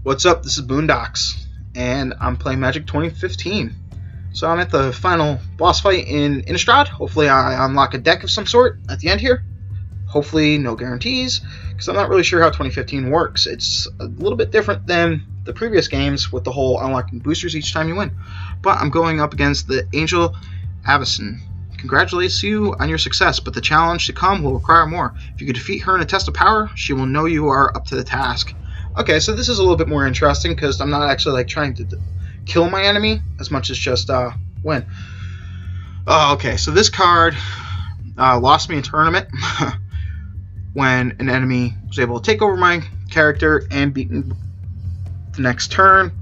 What's up? This is Boondocks, and I'm playing Magic 2015. So I'm at the final boss fight in Innistrad. Hopefully I unlock a deck of some sort at the end here. Hopefully no guarantees, because I'm not really sure how 2015 works. It's a little bit different than the previous games with the whole unlocking boosters each time you win. But I'm going up against the Angel Avacyn. Congratulates you on your success, but the challenge to come will require more. If you can defeat her in a test of power, she will know you are up to the task. Okay, so this is a little bit more interesting because I'm not actually trying to kill my enemy as much as just win. Okay, so this card lost me a tournament when an enemy was able to take over my character and beat me the next turn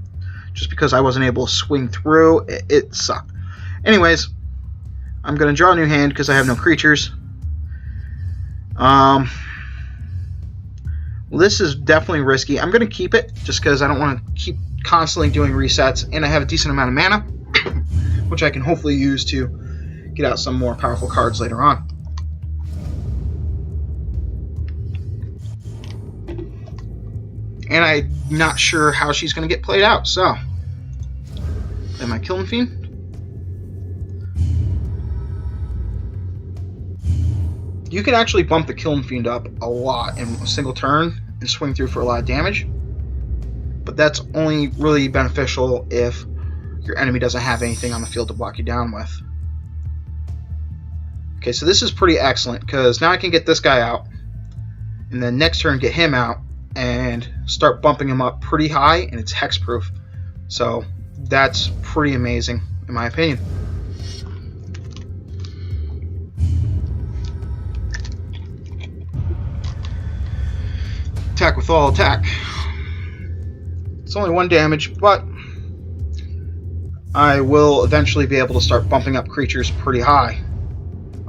just because I wasn't able to swing through. It sucked. Anyways, I'm going to draw a new hand because I have no creatures. Well, this is definitely risky. I'm going to keep it just because I don't want to keep constantly doing resets, and I have a decent amount of mana, which I can hopefully use to get out some more powerful cards later on. And I'm not sure how she's going to get played out, so play my Kiln Fiend. You can actually bump the Kiln Fiend up a lot in a single turn and swing through for a lot of damage, but that's only really beneficial if your enemy doesn't have anything on the field to block you down with. Okay, so this is pretty excellent because now I can get this guy out and then next turn get him out and start bumping him up pretty high, and it's hexproof, so that's pretty amazing in my opinion. Attack with all attack. It's only 1 damage, but I will eventually be able to start bumping up creatures pretty high.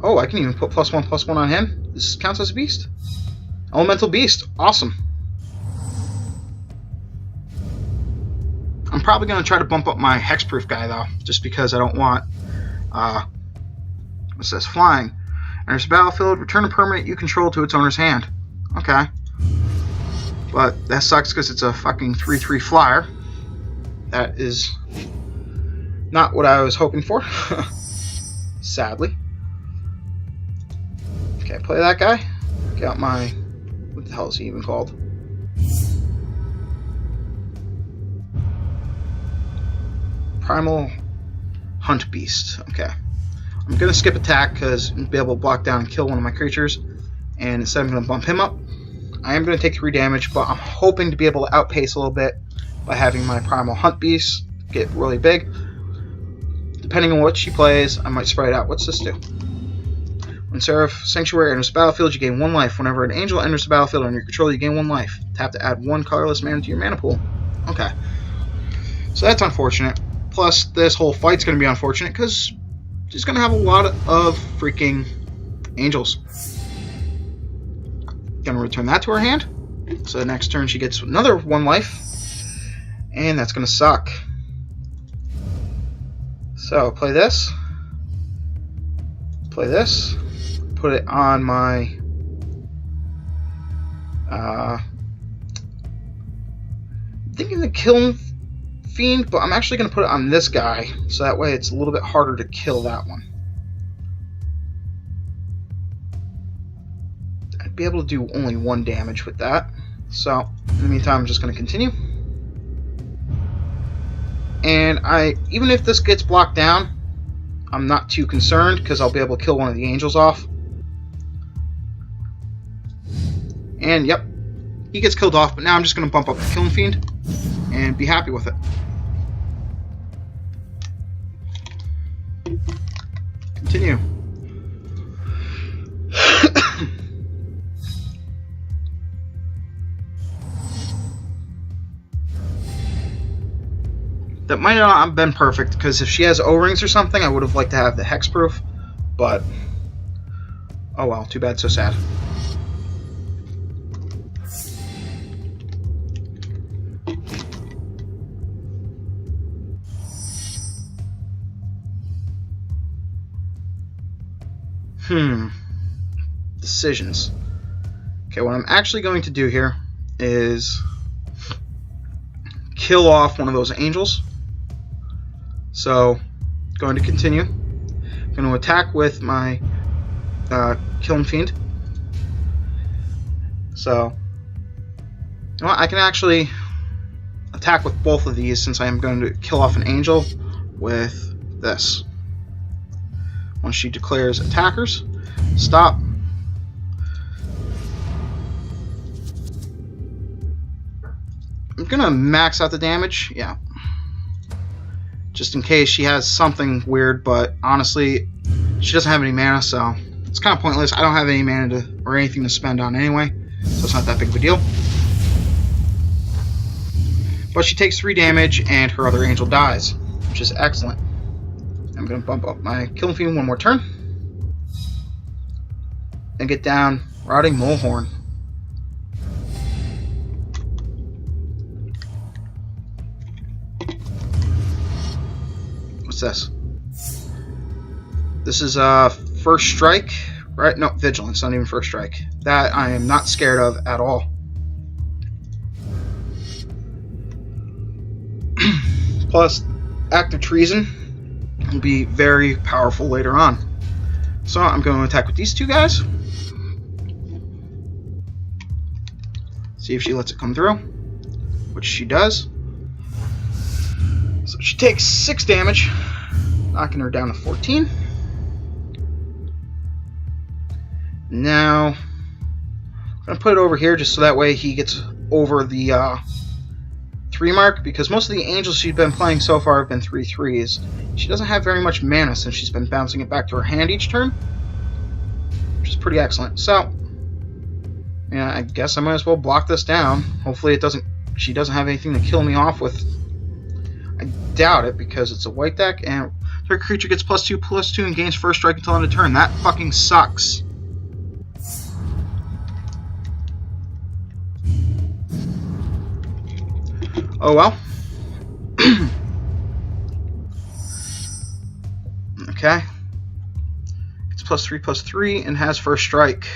Oh, I can even put +1/+1 on him. This counts as a beast. Elemental Beast. Awesome. I'm probably going to try to bump up my hexproof guy, though, just because I don't want, what's this? Flying. Enters the battlefield, return a permanent you control to its owner's hand. Okay. But that sucks because it's a fucking 3/3 flyer. That is not what I was hoping for. Sadly. Okay, play that guy. Get out my... what the hell is he even called? Primal Hunt Beast. Okay. I'm going to skip attack because I'll be able to block down and kill one of my creatures. And instead I'm going to bump him up. I am going to take 3 damage, but I'm hoping to be able to outpace a little bit by having my Primal Hunt Beast get really big. Depending on what she plays, I might spread it out. What's this do? When Seraph Sanctuary enters the battlefield, you gain 1 life. Whenever an angel enters the battlefield under your control, you gain 1 life. Tap to add 1 colorless mana to your mana pool. Okay. So that's unfortunate. Plus, this whole fight's going to be unfortunate because she's going to have a lot of freaking angels. Gonna return that to her hand. So the next turn she gets another 1 life. And that's gonna suck. So play this. Play this. Put it on my thinking the Kiln Fiend, but I'm actually gonna put it on this guy, so that way it's a little bit harder to kill that one. Be able to do only 1 damage with that. So in the meantime, I'm just going to continue. And even if this gets blocked down, I'm not too concerned because I'll be able to kill one of the angels off. And yep, he gets killed off. But now I'm just going to bump up the Kiln Fiend and be happy with it. Continue. That might not have been perfect, because if she has O-rings or something, I would have liked to have the hexproof, but oh well, too bad, so sad. Decisions. Okay, what I'm actually going to do here is kill off one of those angels. So, going to continue. I'm going to attack with my Killing Fiend. So, you know what? I can actually attack with both of these since I am going to kill off an angel with this. Once she declares attackers, stop. I'm gonna max out the damage, yeah. Just in case she has something weird, but honestly, she doesn't have any mana, so it's kind of pointless. I don't have any mana or anything to spend on anyway, so it's not that big of a deal. But she takes 3 damage, and her other angel dies, which is excellent. I'm gonna bump up my Killing Fiend one more turn, and get down Rotting Molehorn. What's this? This is First Strike, right? No, Vigilance, not even First Strike. That I am not scared of at all. Plus, Act of Treason will be very powerful later on. So I'm going to attack with these two guys. See if she lets it come through, which she does. So she takes 6 damage, knocking her down to 14. Now, I'm going to put it over here just so that way he gets over the 3 mark, because most of the angels she's been playing so far have been 3/3s. She doesn't have very much mana since she's been bouncing it back to her hand each turn, which is pretty excellent. So, yeah, I guess I might as well block this down. Hopefully she doesn't have anything to kill me off with. I doubt it, because it's a white deck, and her creature gets +2/+2 and gains first strike until end of turn. That fucking sucks. Oh well. Okay. It's +3/+3 and has first strike.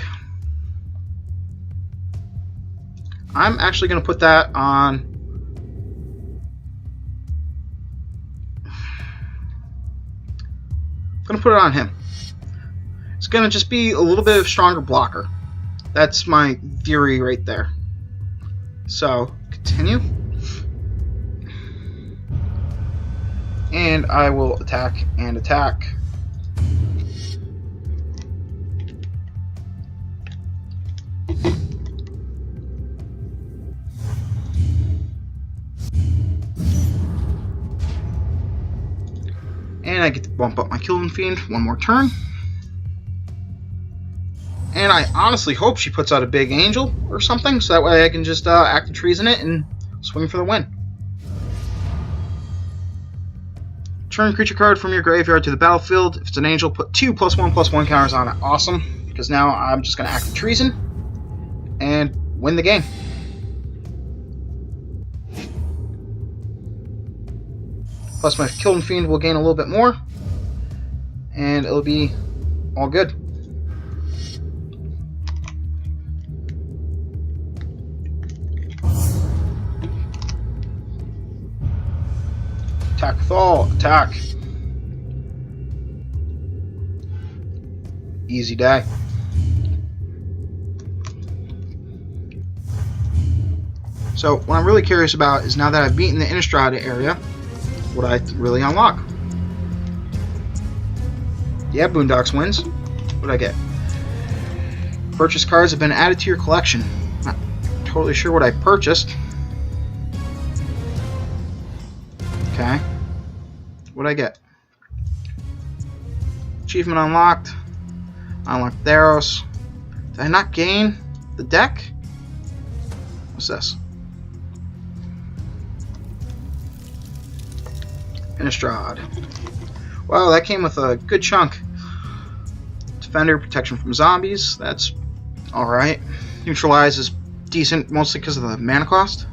I'm actually going to put that on. I'm going to put it on him. It's going to just be a little bit of stronger blocker. That's my theory right there. So, continue. And I will attack and attack. And I get to bump up my Killing Fiend one more turn. And I honestly hope she puts out a big angel or something, so that way I can just Act of Treason it and swing for the win. Turn creature card from your graveyard to the battlefield. If it's an angel, put 2 +1/+1 counters on it. Awesome, because now I'm just going to Act of Treason and win the game. Plus my Killing Fiend will gain a little bit more, and it'll be all good. Attack with all, attack. Easy day. So what I'm really curious about is, now that I've beaten the Innistrad area, what I really unlock. Yeah, Boondocks wins. What did I get? Purchase cards have been added to your collection. Not totally sure what I purchased. Okay. What did I get? Achievement unlocked. I unlocked Theros. Did I not gain the deck? What's this? Innistrad. Wow, that came with a good chunk. Defender, protection from zombies. That's alright. Neutralize is decent, mostly because of the mana cost.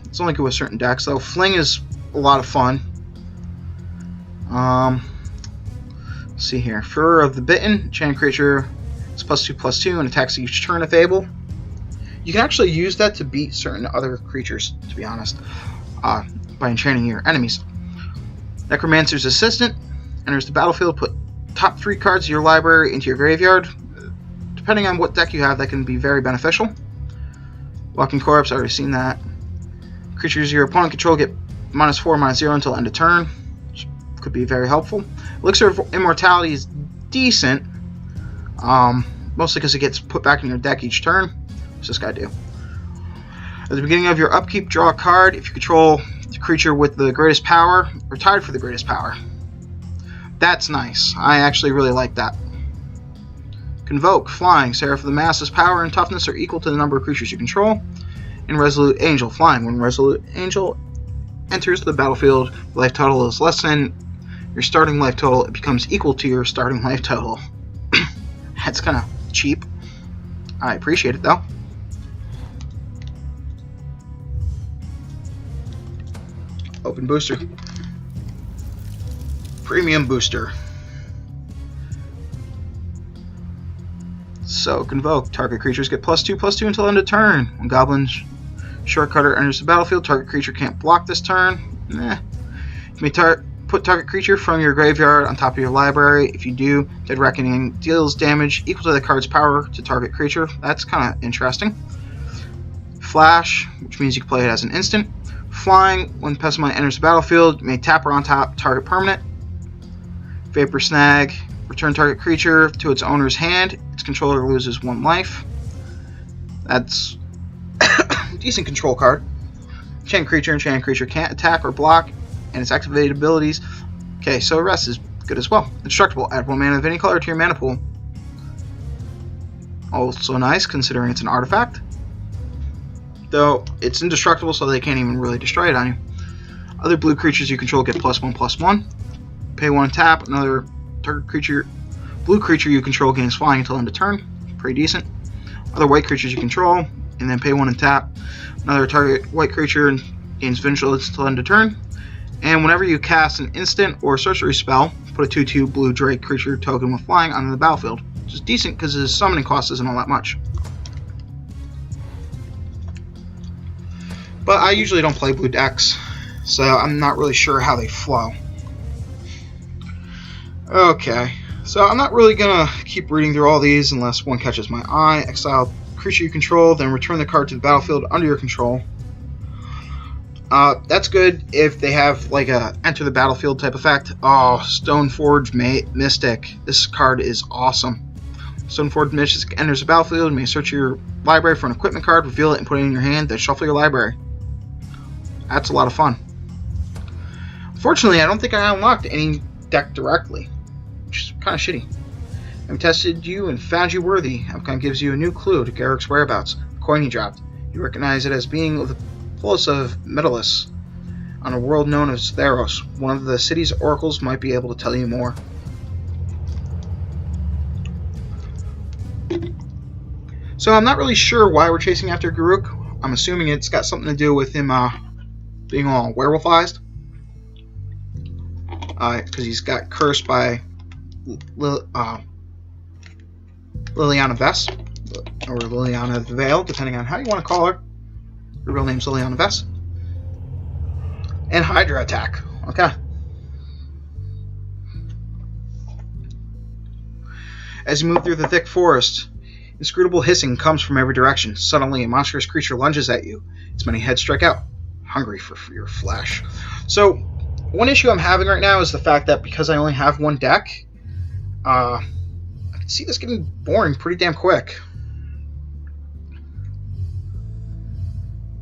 It's only good with certain decks, though. Fling is a lot of fun. Let's see here. Furor of the Bitten. Enchanted creature is +2/+2 and attacks each turn if able. You can actually use that to beat certain other creatures, to be honest, by enchanting your enemies. Necromancer's Assistant enters the battlefield. Put top 3 cards of your library into your graveyard. Depending on what deck you have, that can be very beneficial. Walking Corpse, I already seen that. Creatures your opponent control get -4, -0 until end of turn, which could be very helpful. Elixir of Immortality is decent, mostly because it gets put back in your deck each turn. What's this guy do? At the beginning of your upkeep, draw a card. If you control the creature with the greatest power, or tied for the greatest power. That's nice. I actually really like that. Convoke, flying. Seraph of the Mass's power and toughness are equal to the number of creatures you control. And Resolute Angel, flying. When Resolute Angel enters the battlefield, the life total is less than your starting life total. It becomes equal to your starting life total. That's kind of cheap. I appreciate it though. Open booster. Premium booster. So, Convoke. Target creatures get +2/+2 until end of turn. When Goblin Shortcutter enters the battlefield, target creature can't block this turn. You may put target creature from your graveyard on top of your library. If you do, Dead Reckoning deals damage equal to the card's power to target creature. That's kind of interesting. Flash, which means you can play it as an instant. Flying, when Pestilment enters the battlefield, you may tap or on top target permanent. Vapor Snag, return target creature to its owner's hand. Its controller loses 1 life. That's a decent control card. Enchanted creature can't attack or block, and its activated abilities. Okay, so Rest is good as well. Indestructible, add 1 mana of any color to your mana pool. Also nice, considering it's an artifact. Though it's indestructible, so they can't even really destroy it on you. Other blue creatures you control get +1/+1. Pay 1 and tap. Another target creature, blue creature you control gains flying until end of turn. Pretty decent. Other white creatures you control, and then pay 1 and tap. Another target white creature gains vigilance until end of turn. And whenever you cast an instant or sorcery spell, put a 2/2 blue Drake creature token with flying onto the battlefield, which is decent because his summoning cost isn't all that much. But I usually don't play blue decks, so I'm not really sure how they flow. Okay, so I'm not really going to keep reading through all these unless one catches my eye. Exile creature you control, then return the card to the battlefield under your control. That's good if they have like a enter the battlefield type effect. Oh, Stoneforge Mystic. This card is awesome. Stoneforge Mystic enters the battlefield. You may search your library for an equipment card, reveal it, and put it in your hand, then shuffle your library. That's a lot of fun. Unfortunately, I don't think I unlocked any deck directly, which is kind of shitty. I've tested you and found you worthy. Outcome gives you a new clue to Garrick's whereabouts. The coin he dropped. You recognize it as being of the Polis of Metallus, on a world known as Theros. One of the city's oracles might be able to tell you more. So I'm not really sure why we're chasing after Garruk. I'm assuming it's got something to do with him being all werewolfized. Because he's got cursed by Liliana Vess, or Liliana the Veil, depending on how you want to call her. Her real name's Liliana Vess. And Hydra attack. Okay. As you move through the thick forest, inscrutable hissing comes from every direction. Suddenly, a monstrous creature lunges at you. Its many heads strike out, hungry for your flesh. So, one issue I'm having right now is the fact that because I only have one deck, I can see this getting boring pretty damn quick.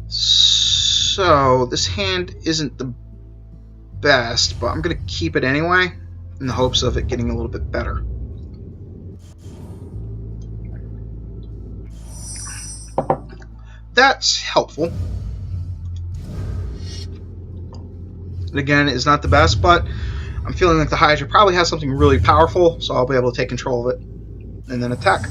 So, this hand isn't the best, but I'm going to keep it anyway, in the hopes of it getting a little bit better. That's helpful. And again, it's not the best, but I'm feeling like the Hydra probably has something really powerful, so I'll be able to take control of it and then attack.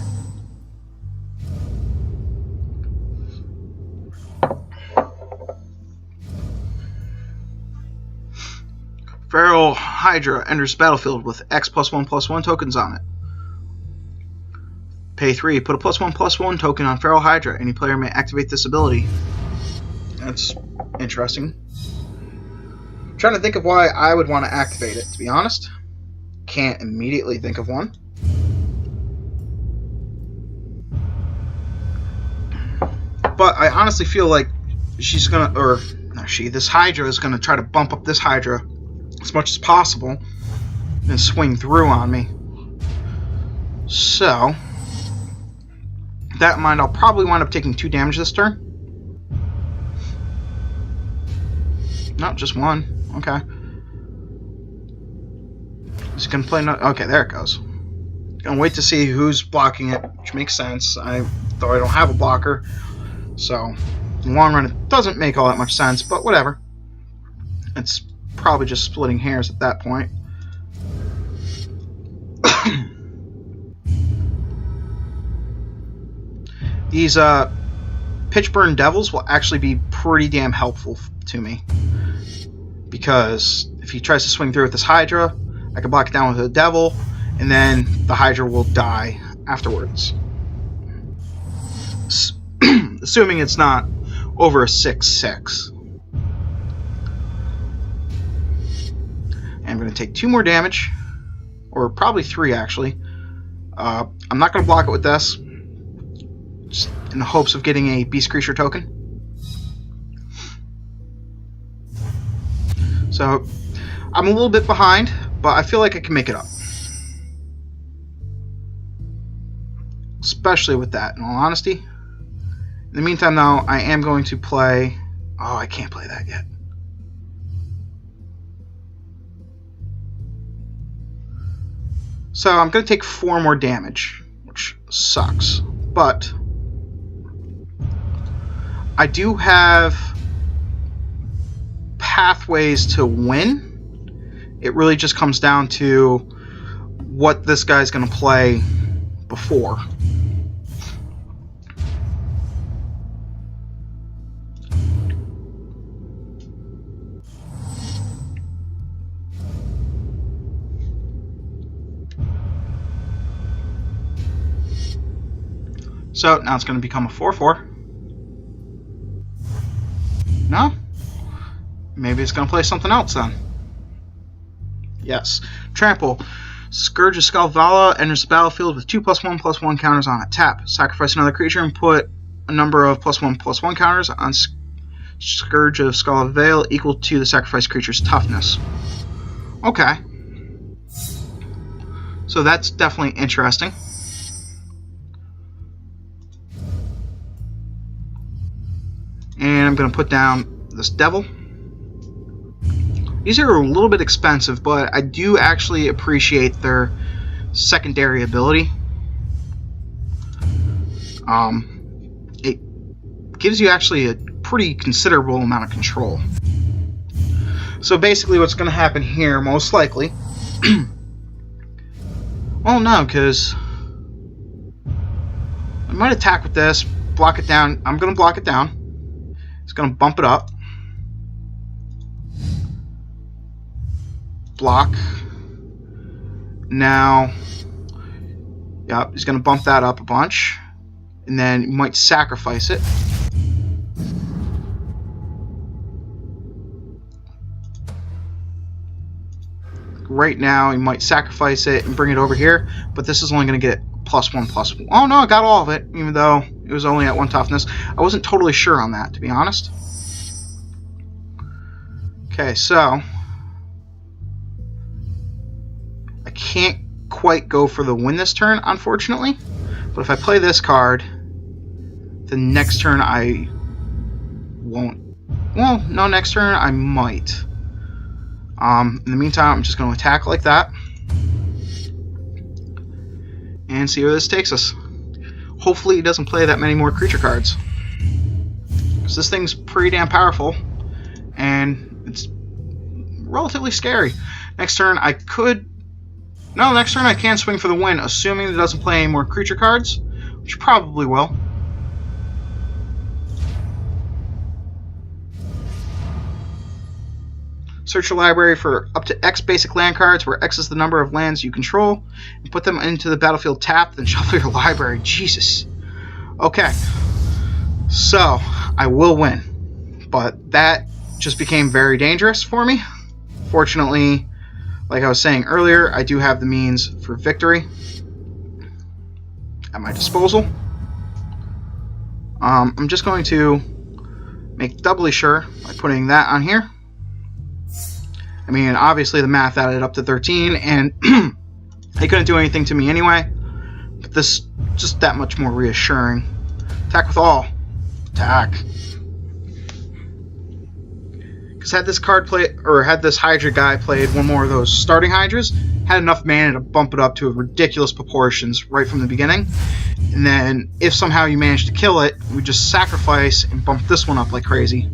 Feral Hydra enters the battlefield with X +1/+1 tokens on it. Pay 3, put a +1/+1 token on Feral Hydra. Any player may activate this ability. That's interesting. I'm trying to think of why I would want to activate it, to be honest. Can't immediately think of one. But I honestly feel like she's gonna, or no, this Hydra is gonna try to bump up this Hydra as much as possible and swing through on me. So, with that in mind, I'll probably wind up taking 2 damage this turn. No, just 1. Okay. Is it gonna play? No, okay, there it goes. Gonna wait to see who's blocking it, which makes sense. Though I don't have a blocker, so in the long run it doesn't make all that much sense. But whatever. It's probably just splitting hairs at that point. These Pitchburn Devils will actually be pretty damn helpful to me, because if he tries to swing through with this Hydra, I can block it down with a Devil, and then the Hydra will die afterwards. Assuming it's not over a 6/6. And I'm going to take 2 more damage, or probably 3 actually. I'm not going to block it with this, just in the hopes of getting a Beast Creature token. So I'm a little bit behind, but I feel like I can make it up. Especially with that, in all honesty. In the meantime, though, I am going to play... Oh, I can't play that yet. So I'm going to take 4 more damage, which sucks. But I do have pathways to win. It really just comes down to what this guy's going to play before. So now it's going to become a 4/4. No? Maybe it's going to play something else then. Yes. Trample. Scourge of Skalvala enters the battlefield with 2 +1/+1 counters on it. Tap. Sacrifice another creature and put a number of +1/+1 counters on Scourge of Skalvala equal to the sacrificed creature's toughness. Okay. So that's definitely interesting. And I'm going to put down this Devil. These are a little bit expensive, but I do actually appreciate their secondary ability. It gives you actually a pretty considerable amount of control. So basically what's going to happen here, most likely... well, no, because I might attack with this, block it down. I'm going to block it down. It's going to bump it up. Block. Now, yep, he's going to bump that up a bunch. And then you might sacrifice it. Right now, you might sacrifice it and bring it over here. But this is only going to get +1/+1. Oh no, I got all of it, even though it was only at 1 toughness. I wasn't totally sure on that, to be honest. Okay, so I can't quite go for the win this turn, unfortunately. But if I play this card, the next turn I won't. Well, no, next turn I might. In the meantime, I'm just going to attack like that. And see where this takes us. Hopefully he doesn't play that many more creature cards. Because this thing's pretty damn powerful. And it's relatively scary. Next turn I could... No, next turn I can swing for the win, assuming it doesn't play any more creature cards. Which probably will. Search your library for up to X basic land cards, where X is the number of lands you control, and put them into the battlefield tapped, then shuffle your library. Jesus. Okay. So, I will win. But that just became very dangerous for me. Fortunately, like I was saying earlier, I do have the means for victory at my disposal. I'm just going to make doubly sure by putting that on here. I mean, obviously the math added up to 13, and they couldn't do anything to me anyway. But this just that much more reassuring. Attack with all. Attack. Because had this card play, or had this Hydra guy played one more of those starting Hydras, had enough mana to bump it up to ridiculous proportions right from the beginning. And then, if somehow you managed to kill it, we just sacrifice and bump this one up like crazy.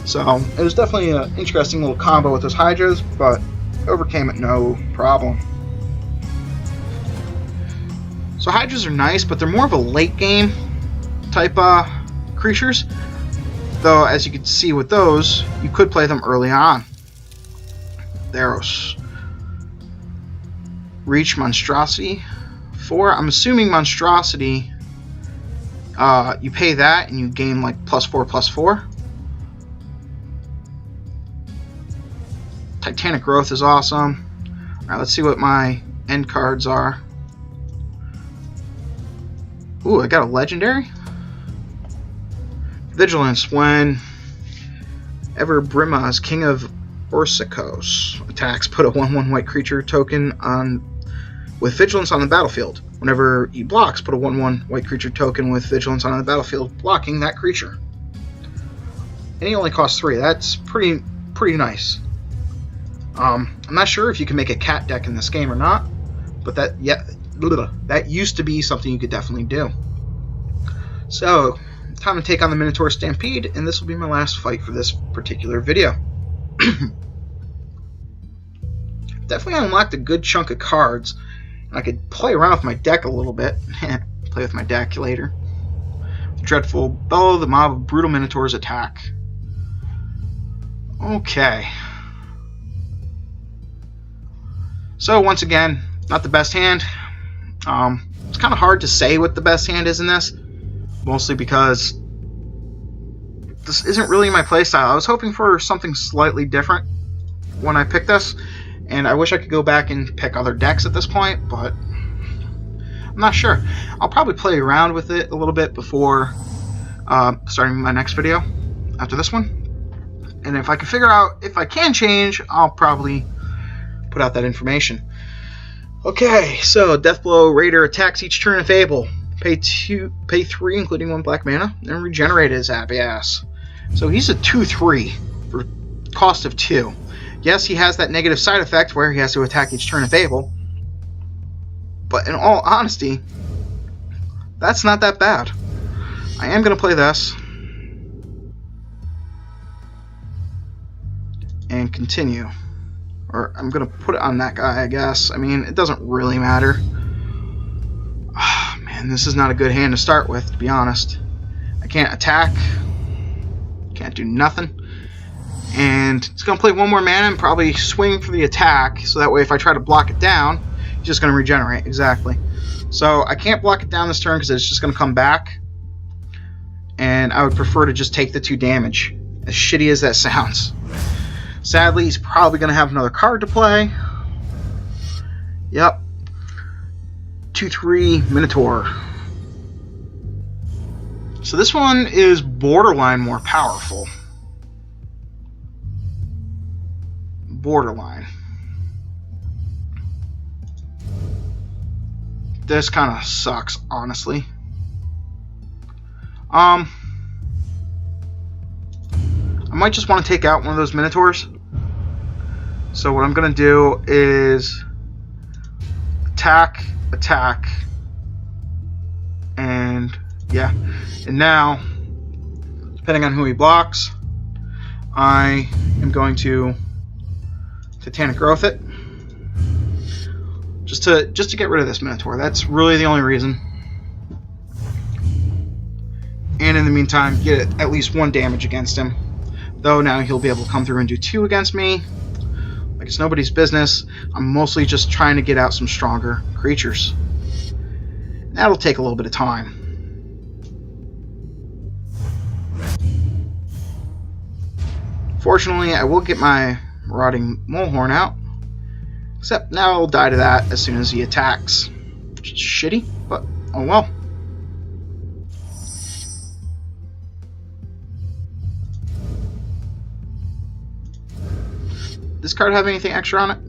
So, it was definitely an interesting little combo with those Hydras, but overcame it no problem. So Hydras are nice, but they're more of a late game type creatures. Though, as you can see with those, you could play them early on. Theros. Reach Monstrosity. 4. I'm assuming Monstrosity, you pay that and you gain like +4/+4. Titanic Growth is awesome. Alright, let's see what my end cards are. Ooh, I got a legendary. Vigilance. Whenever Brima's King of Orsicos attacks, put a 1/1 white creature token on with Vigilance on the battlefield. Whenever he blocks, put a 1/1 white creature token with Vigilance on the battlefield, blocking that creature. And he only costs 3. That's pretty nice. I'm not sure if you can make a cat deck in this game or not, but that used to be something you could definitely do. So, time to take on the Minotaur Stampede, and this will be my last fight for this particular video. Definitely unlocked a good chunk of cards, and I could play around with my deck a little bit. Play with my deck later. The Dreadful Bellow, the mob of brutal Minotaurs attack. Okay. So once again, not the best hand. It's kind of hard to say what the best hand is in this, mostly because this isn't really my playstyle. I was hoping for something slightly different when I picked this, and I wish I could go back and pick other decks at this point, but I'm not sure. I'll probably play around with it a little bit before starting my next video after this one. And if I can figure out if I can change, I'll probably put out that information. Okay, so Deathblow Raider attacks each turn of Fable. Pay 3, including 1 black mana, and regenerate his happy ass. So he's a 2/3 for cost of 2. Yes, he has that negative side effect where he has to attack each turn of Fable, but in all honesty, that's not that bad. I am going to play this and continue. Or I'm going to put it on that guy, I guess. I mean, it doesn't really matter. Oh, man, this is not a good hand to start with, to be honest. I can't attack. Can't do nothing. And it's going to play 1 more mana and probably swing for the attack. So that way if I try to block it down, it's just going to regenerate. Exactly. So I can't block it down this turn because it's just going to come back. And I would prefer to just take the 2 damage. As shitty as that sounds. Sadly, he's probably going to have another card to play. Yep. 2/3 Minotaur. So this one is borderline more powerful. Borderline. This kind of sucks, honestly. I might just want to take out one of those Minotaurs. So what I'm going to do is attack, and yeah. And now, depending on who he blocks, I am going to Titanic Growth it. Just to get rid of this Minotaur. That's really the only reason. And in the meantime, get at least 1 damage against him. Though now he'll be able to come through and do 2 against me. like it's nobody's business. I'm mostly just trying to get out some stronger creatures. That'll take a little bit of time. Fortunately, I will get my Marauding Molehorn out. Except now I'll die to that as soon as he attacks. Which is shitty, but oh well. Does this card have anything extra on it?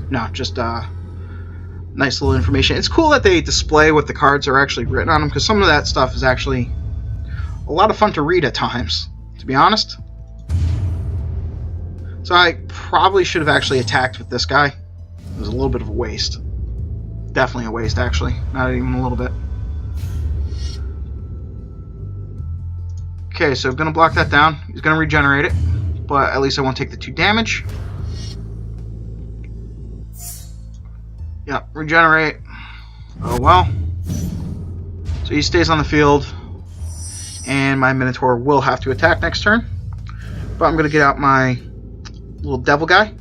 No, just nice little information. It's cool that they display what the cards are actually written on them, because some of that stuff is actually a lot of fun to read at times, to be honest. So I probably should have actually attacked with this guy. It was a little bit of a waste. Definitely a waste, actually. Not even a little bit. Okay, so I'm going to block that down. He's going to regenerate it, but at least I won't take the 2 damage. Yep, regenerate. Oh well. So he stays on the field, and my Minotaur will have to attack next turn. But I'm going to get out my little devil guy,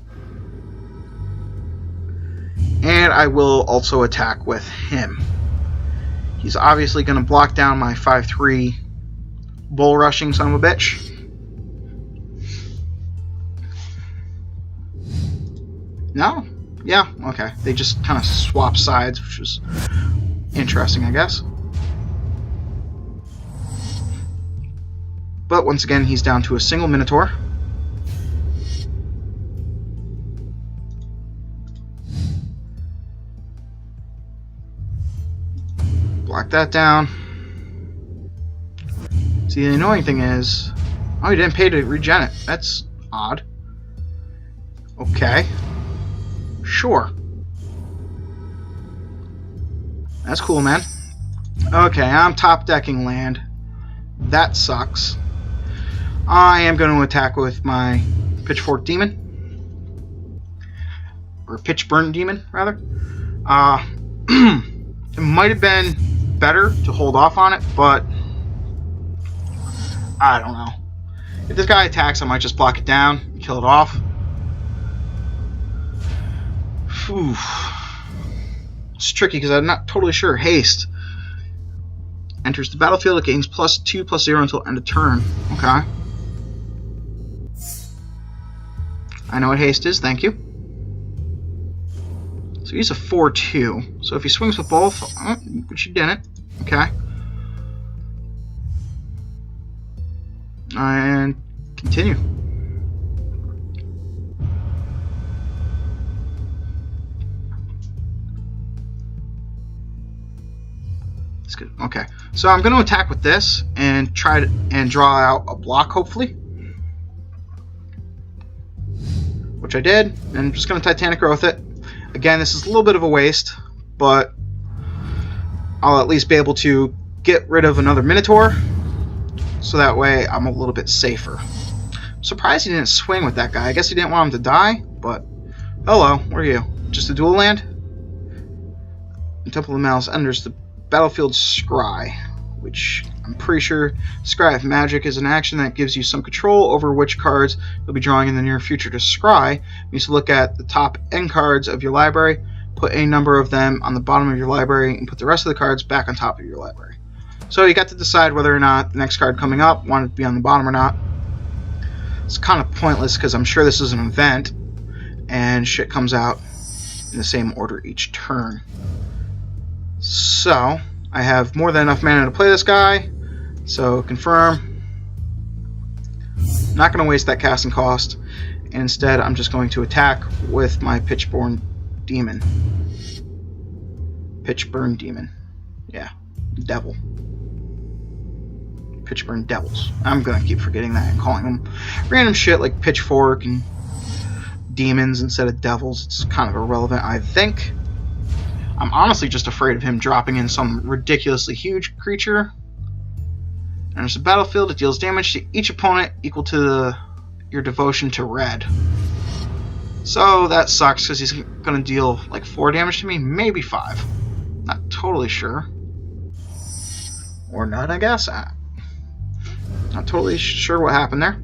and I will also attack with him. He's obviously going to block down my 5/3 bull rushing son of a bitch. No? Yeah, okay. They just kind of swap sides, which is interesting, I guess. But once again, he's down to a single Minotaur. Block that down. See, the annoying thing is, oh, he didn't pay to regen it. That's odd. Okay. Sure. That's cool, man. Okay, I'm top decking land. That sucks. I am going to attack with my Pitchfork Demon. Or Pitchburn Demon, rather. It might have been better to hold off on it, but I don't know. If this guy attacks, I might just block it down and kill it off. Whew. It's tricky because I'm not totally sure. Haste. Enters the battlefield, it gains +2/+0 until end of turn. Okay. I know what haste is, thank you. So he's a 4/2. So if he swings with both, which he didn't. Okay. And continue. That's good. Okay. So I'm going to attack with this and try to draw out a block, hopefully. Which I did. And I'm just going to Titanic Growth it. Again, this is a little bit of a waste, but I'll at least be able to get rid of another Minotaur, so that way I'm a little bit safer. I'm surprised he didn't swing with that guy. I guess he didn't want him to die, but hello, what are you? Just a dual land? In Temple of Malice enters the battlefield Scry, which I'm pretty sure Scry of Magic is an action that gives you some control over which cards you'll be drawing in the near future. To scry means to look at the top end cards of your library, put a number of them on the bottom of your library, and put the rest of the cards back on top of your library. So you got to decide whether or not the next card coming up wanted to be on the bottom or not. It's kind of pointless because I'm sure this is an event, and shit comes out in the same order each turn. So I have more than enough mana to play this guy. So confirm. Not going to waste that casting cost. And instead, I'm just going to attack with my Pitchburn Demon. Pitchburn Demon. Yeah, Devil. Pitchburn Devils. I'm going to keep forgetting that and calling them random shit like Pitchfork and Demons instead of Devils. It's kind of irrelevant, I think. I'm honestly just afraid of him dropping in some ridiculously huge creature. Enters the battlefield, it deals damage to each opponent equal to your devotion to red. So that sucks because he's going to deal like 4 damage to me, maybe 5. Not totally sure. Or not, I guess. Not totally sure what happened there.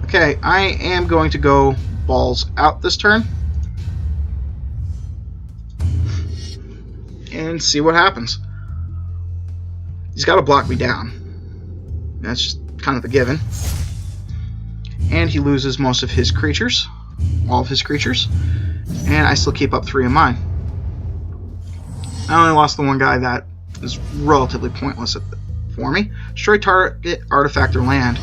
Okay, I am going to go balls out this turn. And see what happens. He's got to block me down. That's just kind of a given. And he loses most of his creatures. All of his creatures. And I still keep up 3 of mine. I only lost the one guy that is relatively pointless for me. Destroy target artifact or land.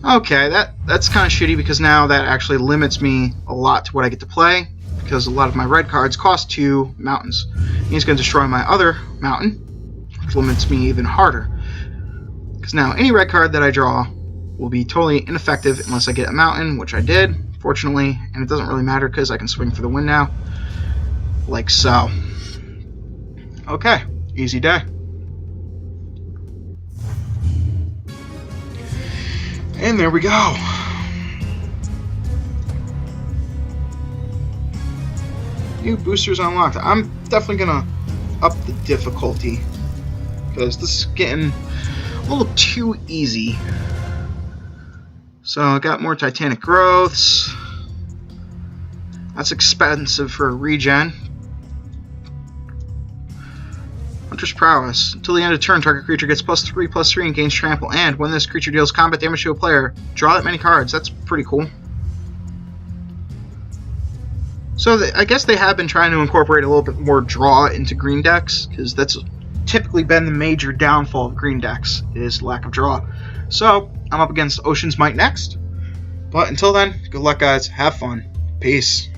Okay, that's kind of shitty because now that actually limits me a lot to what I get to play, because a lot of my red cards cost 2 mountains. He's going to destroy my other mountain, which limits me even harder. Because now any red card that I draw will be totally ineffective unless I get a mountain, which I did, fortunately, and it doesn't really matter because I can swing for the win now, like so. Okay, easy day. And there we go. New boosters unlocked. I'm definitely gonna up the difficulty because this is getting a little too easy. So I got more Titanic growths. That's expensive for a regen. Hunter's Prowess. Until the end of turn, target creature gets +3/+3 and gains trample. And when this creature deals combat damage to a player, draw that many cards. That's pretty cool. So I guess they have been trying to incorporate a little bit more draw into green decks, because that's typically been the major downfall of green decks, is lack of draw. So I'm up against Ocean's Might next. But until then, good luck guys, have fun. Peace.